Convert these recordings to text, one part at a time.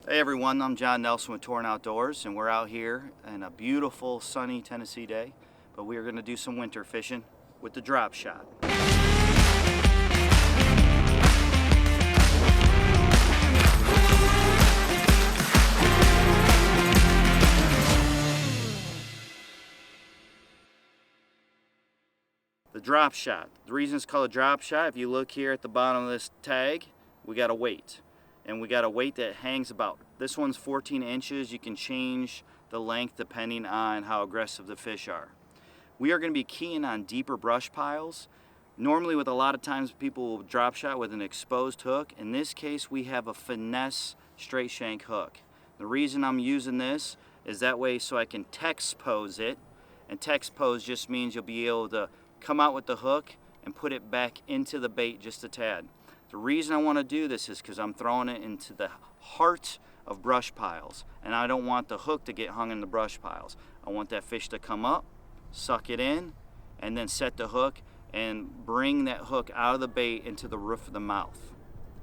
Hey everyone, I'm Jon Nelson with Torn Outdoors, and we're out here in a beautiful sunny Tennessee day, but we are going to do some winter fishing with the drop shot. The drop shot. The reason it's called a drop shot, if you look here at the bottom of this tag, we got a weight. And we got a weight that hangs about, this one's 14 inches. You can change the length depending on how aggressive the fish are. We are going to be keying on deeper brush piles. Normally with a lot of times people will drop shot with an exposed hook. In this case we have a finesse straight shank hook. The reason I'm using this is that way so I can text pose it. And text pose just means you'll be able to come out with the hook and put it back into the bait just a tad. The reason I want to do this is because I'm throwing it into the heart of brush piles, and I don't want the hook to get hung in the brush piles. I want that fish to come up, suck it in, and then set the hook and bring that hook out of the bait into the roof of the mouth.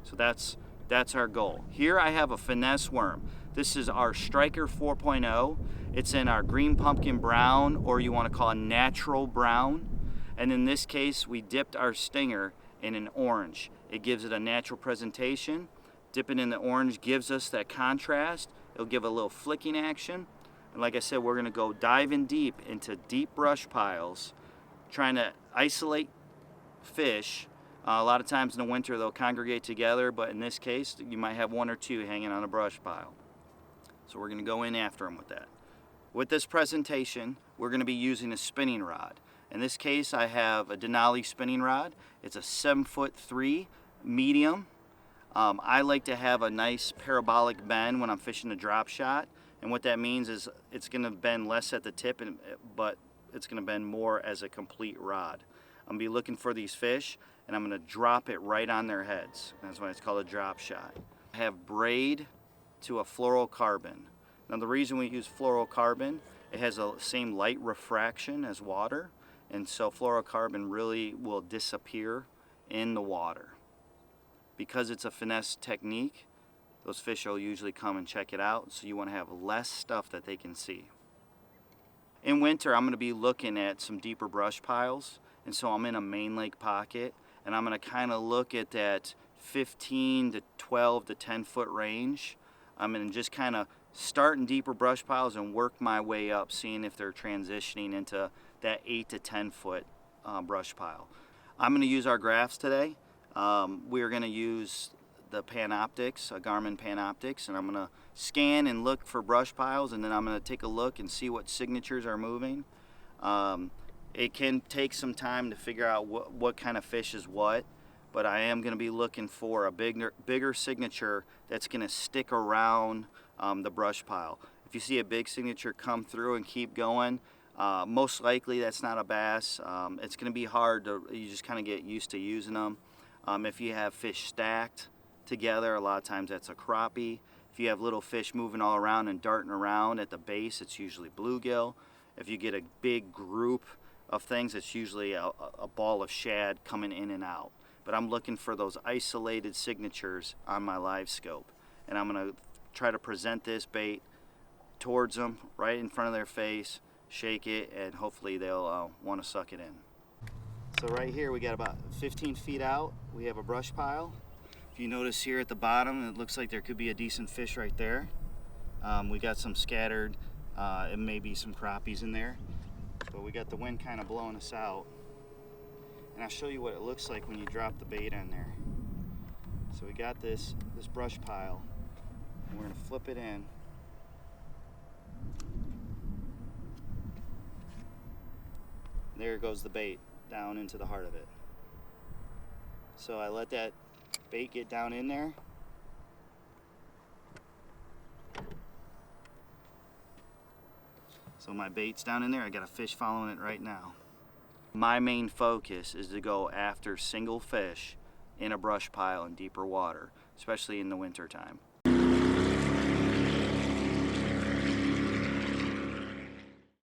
So that's our goal. Here I have a finesse worm. This is our Striker 4.0. It's in our green pumpkin brown, or you want to call it natural brown. And in this case, we dipped our stinger in an orange. It gives it a natural presentation. Dipping in the orange gives us that contrast. It'll give a little flicking action. And like I said, we're gonna go diving deep into deep brush piles, trying to isolate fish. A lot of times in the winter, they'll congregate together, but in this case, you might have one or two hanging on a brush pile. So we're gonna go in after them with that. With this presentation, we're gonna be using a spinning rod. In this case, I have a Denali spinning rod. It's a 7'3" medium. I like to have a nice parabolic bend when I'm fishing a drop shot. And what that means is it's gonna bend less at the tip, but it's gonna bend more as a complete rod. I'm gonna be looking for these fish, and I'm gonna drop it right on their heads. That's why it's called a drop shot. I have braid to a fluorocarbon. Now the reason we use fluorocarbon, it has the same light refraction as water. And so fluorocarbon really will disappear in the water. Because it's a finesse technique, those fish will usually come and check it out, so you want to have less stuff that they can see. In winter, I'm going to be looking at some deeper brush piles, and so I'm in a main lake pocket, and I'm going to kind of look at that 15 to 12 to 10 foot range. I'm going to just kind of start in deeper brush piles and work my way up, seeing if they're transitioning into that 8 to 10 foot brush pile. I'm going to use our graphs today. We're going to use the Panoptics, a Garmin Panoptics, and I'm going to scan and look for brush piles, and then I'm going to take a look and see what signatures are moving. It can take some time to figure out what kind of fish is what, but I am going to be looking for a bigger signature that's going to stick around the brush pile. If you see a big signature come through and keep going, most likely that's not a bass. It's going to be hard you just kind of get used to using them. If you have fish stacked together, a lot of times that's a crappie. If you have little fish moving all around and darting around at the base, it's usually bluegill. If you get a big group of things, it's usually a ball of shad coming in and out. But I'm looking for those isolated signatures on my live scope. And I'm going to try to present this bait towards them, right in front of their face, shake it, and hopefully they'll want to suck it in. So right here we got about 15 feet out, we have a brush pile. If you notice here at the bottom, it looks like there could be a decent fish right there. We got some scattered, and maybe some crappies in there. But we got the wind kind of blowing us out. And I'll show you what it looks like when you drop the bait in there. So we got this brush pile, and we're gonna flip it in. There goes the bait down into the heart of it. So I let that bait get down in there. So my bait's down in there. I got a fish following it right now. My main focus is to go after single fish in a brush pile in deeper water, especially in the winter time.